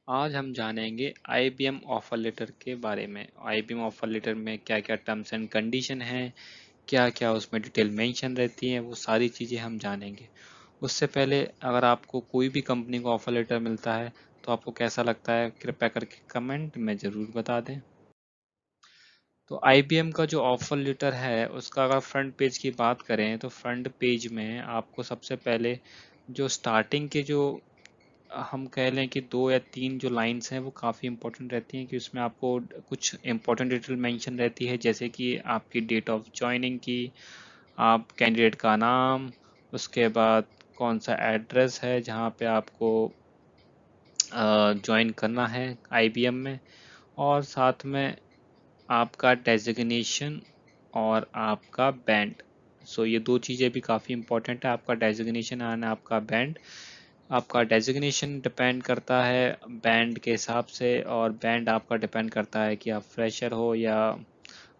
आज हम जानेंगे आईबीएम ऑफर लेटर के बारे में। आईबीएम ऑफर लेटर में क्या क्या टर्म्स एंड कंडीशन हैं, क्या क्या उसमें डिटेल मेंशन रहती है, वो सारी चीज़ें हम जानेंगे। उससे पहले अगर आपको कोई भी कंपनी का ऑफर लेटर मिलता है तो आपको कैसा लगता है, कृपया करके कमेंट में ज़रूर बता दें। तो आईबीएम का जो ऑफर लेटर है उसका अगर फ्रंट पेज की बात करें तो फ्रंट पेज में आपको सबसे पहले जो स्टार्टिंग के जो हम कह लें कि 2 या 3 जो लाइन्स हैं वो काफ़ी इंपॉर्टेंट रहती हैं कि उसमें आपको कुछ इंपॉर्टेंट डिटेल मेंशन रहती है, जैसे कि आपकी डेट ऑफ जॉइनिंग की, आप कैंडिडेट का नाम, उसके बाद कौन सा एड्रेस है जहाँ पे आपको ज्वाइन करना है आईबीएम में, और साथ में आपका डेजिग्नेशन और आपका बैंड। सो ये दो चीज़ें भी काफ़ी इंपॉर्टेंट है, आपका डेजिग्नेशन एंड आपका बैंड। आपका डेजिग्नेशन डिपेंड करता है बैंड के हिसाब से, और बैंड आपका डिपेंड करता है कि आप फ्रेशर हो या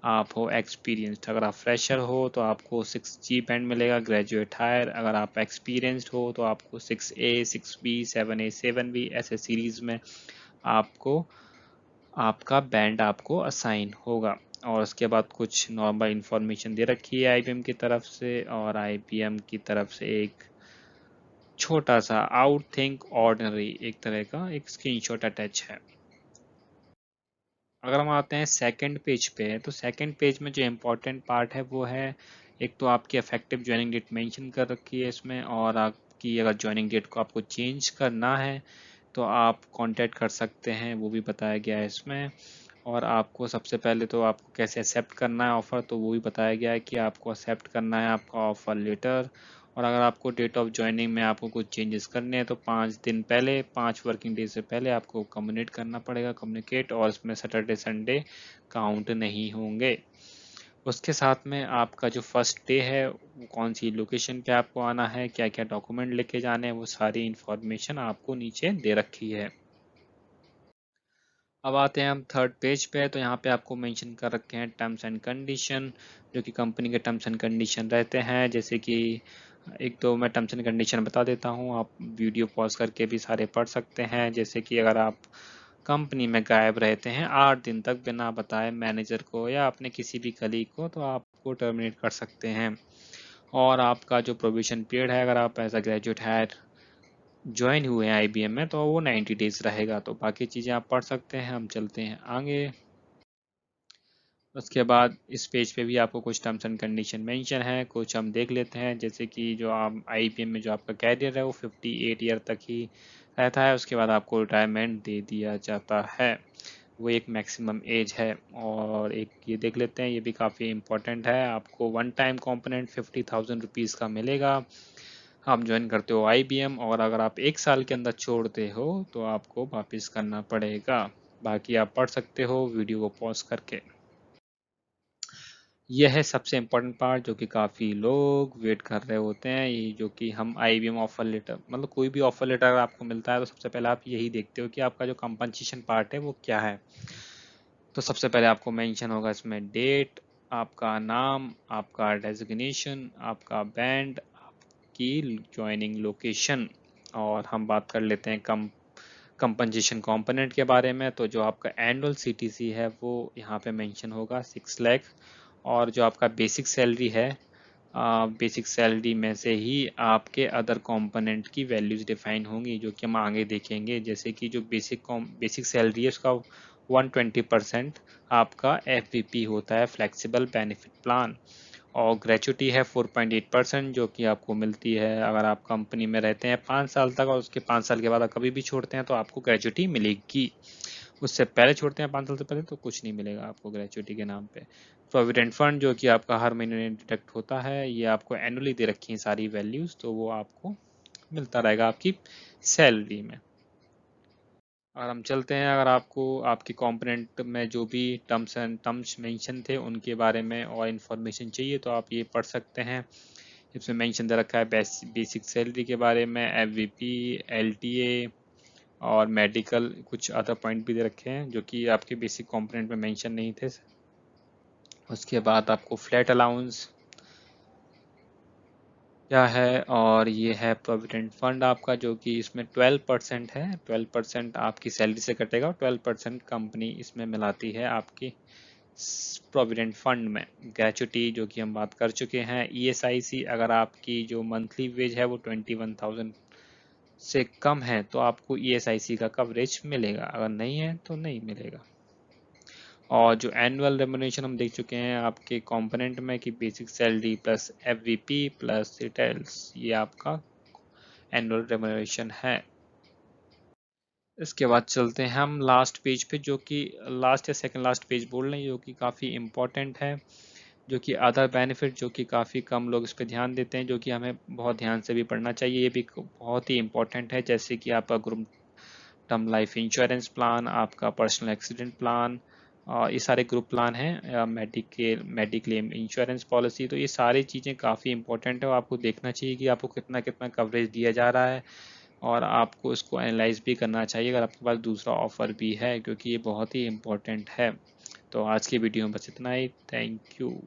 आप हो एक्सपीरियंस्ड। अगर आप फ्रेशर हो तो आपको 6G बैंड मिलेगा, ग्रेजुएट हायर। अगर आप एक्सपीरियंस्ड हो तो आपको 6A, 6B, 7A, 7B ऐसे सीरीज़ में आपको आपका बैंड आपको असाइन होगा। और उसके बाद कुछ नॉर्मल इंफॉर्मेशन दे रखी है आईबीएम की तरफ से, और आईबीएम की तरफ से एक छोटा सा आउट थिंक ऑर्डिनरी एक तरह का एक स्क्रीनशॉट अटैच है। अगर हम आते हैं सेकंड पेज पे, तो सेकंड पेज में जो इम्पोर्टेंट पार्ट है वो है, एक तो आपकी इफेक्टिव ज्वाइनिंग डेट मेंशन कर रखी है इसमें, और आपकी अगर ज्वाइनिंग डेट को आपको चेंज करना है तो आप कांटेक्ट कर सकते हैं, वो भी बताया गया है इसमें। और आपको सबसे पहले तो आपको कैसे एक्सेप्ट करना है ऑफ़र, तो वो भी बताया गया है कि आपको एक्सेप्ट करना है आपका ऑफ़र लेटर। और अगर आपको डेट ऑफ ज्वाइनिंग में आपको कुछ चेंजेस करने हैं तो 5 दिन पहले, 5 वर्किंग डेज से पहले आपको कम्युनिकेट करना पड़ेगा, कम्युनिकेट, और इसमें सैटरडे संडे काउंट नहीं होंगे। उसके साथ में आपका जो फर्स्ट डे है वो कौन सी लोकेशन पे आपको आना है, क्या क्या डॉक्यूमेंट लेके जाने हैं, वो सारी इन्फॉर्मेशन आपको नीचे दे रखी है। अब आते हैं हम थर्ड पेज पे, तो यहाँ पे आपको मेंशन कर रखे हैं टर्म्स एंड कंडीशन, जो कि कंपनी के टर्म्स एंड कंडीशन रहते हैं। जैसे कि एक तो मैं टर्म्स एंड कंडीशन बता देता हूँ, आप वीडियो पॉज करके भी सारे पढ़ सकते हैं। जैसे कि अगर आप कंपनी में गायब रहते हैं 8 दिन तक बिना बताए मैनेजर को या अपने किसी भी कलीग को, तो आपको टर्मिनेट कर सकते हैं। और आपका जो प्रोविजन पीरियड है, अगर आप as a graduate hire join हुए हैं आईबीएम में, तो वो 90 डेज रहेगा। तो बाकी चीज़ें आप पढ़ सकते हैं, हम चलते हैं आगे। उसके बाद इस पेज पे भी आपको कुछ टर्म्स एंड कंडीशन मेंशन है, कुछ हम देख लेते हैं। जैसे कि जो आप आईबीएम में जो आपका कैरियर है वो 58 ईयर तक ही रहता है, उसके बाद आपको रिटायरमेंट दे दिया जाता है, वो एक मैक्सिमम एज है। और एक ये देख लेते हैं, ये भी काफ़ी इम्पोर्टेंट है, आपको वन टाइम कॉम्पोनेंट 50,000 रुपीज़ का मिलेगा। आप ज्वाइन करते हो आईबीएम, और अगर आप 1 साल के अंदर छोड़ते हो तो आपको वापस करना पड़ेगा। बाकी आप पढ़ सकते हो वीडियो को पॉज करके। यह है सबसे इम्पोर्टेंट पार्ट जो कि काफ़ी लोग वेट कर रहे होते हैं, ये जो कि हम आईबीएम ऑफर लेटर, मतलब कोई भी ऑफर लेटर अगर आपको मिलता है तो सबसे पहले आप यही देखते हो कि आपका जो कंपनसेशन पार्ट है वो क्या है। तो सबसे पहले आपको मेंशन होगा इसमें डेट, आपका नाम, आपका डेजिग्नेशन, आपका बैंड, आपकी ज्वाइनिंग लोकेशन। और हम बात कर लेते हैं कंपनसेशन कंपोनेंट के बारे में। तो जो आपका एनुअल सीटीसी है वो यहाँ पे मेंशन होगा 6 लाख। और जो आपका बेसिक सैलरी है, बेसिक सैलरी में से ही आपके अदर कंपोनेंट की वैल्यूज डिफाइन होंगी, जो कि हम आगे देखेंगे। जैसे कि जो बेसिक सैलरी है उसका 120% आपका एफबीपी होता है, फ्लेक्सिबल बेनिफिट प्लान। और ग्रेचुटी है 4.8%, जो कि आपको मिलती है अगर आप कंपनी में रहते हैं 5 साल तक, और उसके 5 साल के बाद आप कभी भी छोड़ते हैं तो आपको ग्रेचुटी मिलेगी। उससे पहले छोड़ते हैं 5 साल से पहले तो कुछ नहीं मिलेगा आपको ग्रेचुटी के नाम पे। प्रोविडेंट फंड जो कि आपका हर महीने डिडक्ट होता है, ये आपको एनुअली दे रखी है सारी वैल्यूज, तो वो आपको मिलता रहेगा आपकी सैलरी में। और हम चलते हैं, अगर आपको आपके कंपोनेंट में जो भी टर्म्स मेंशन थे उनके बारे में और इन्फॉर्मेशन चाहिए तो आप ये पढ़ सकते हैं। इसमें मेंशन दे रखा है बेसिक सैलरी के बारे में, एफवीपी, एलटीए और मेडिकल, कुछ अदर पॉइंट भी दे रखे हैं जो कि आपके बेसिक कंपोनेंट में मेंशन नहीं थे। उसके बाद आपको फ्लैट अलाउंस, क्या है, और ये है प्रोविडेंट फंड आपका, जो कि इसमें 12% है। 12% आपकी सैलरी से कटेगा और 12% कंपनी इसमें मिलाती है आपकी प्रोविडेंट फंड में। ग्रेचुटी जो कि हम बात कर चुके हैं। ईएसआईसी, अगर आपकी जो मंथली वेज है वो 21,000 से कम है तो आपको ईएसआईसी का कवरेज मिलेगा, अगर नहीं है तो नहीं मिलेगा। और जो एनुअल रेम्युनरेशन हम देख चुके हैं आपके कंपोनेंट में कि basic salary plus FVP plus retails, ये आपका एनुअल रेम्युनरेशन है। इसके बाद चलते हैं हम लास्ट पेज पे, जो कि लास्ट या सेकंड लास्ट पेज बोल रहे हैं, जो कि काफ़ी इम्पोर्टेंट है, जो कि अदर बेनिफिट, जो कि काफ़ी कम लोग इस पे ध्यान देते हैं, जो कि हमें बहुत ध्यान से भी पढ़ना चाहिए। ये भी बहुत ही इम्पोर्टेंट है, जैसे कि आपका group term life insurance plan, आपका पर्सनल एक्सीडेंट प्लान, ये सारे ग्रुप प्लान हैं, मेडिक्लेम इंश्योरेंस पॉलिसी। तो ये सारी चीज़ें काफ़ी इंपॉर्टेंट है और आपको देखना चाहिए कि आपको कितना कितना कवरेज दिया जा रहा है, और आपको इसको एनालाइज भी करना चाहिए अगर आपके पास दूसरा ऑफर भी है, क्योंकि ये बहुत ही इम्पोर्टेंट है। तो आज की वीडियो में बस इतना ही। Thank you.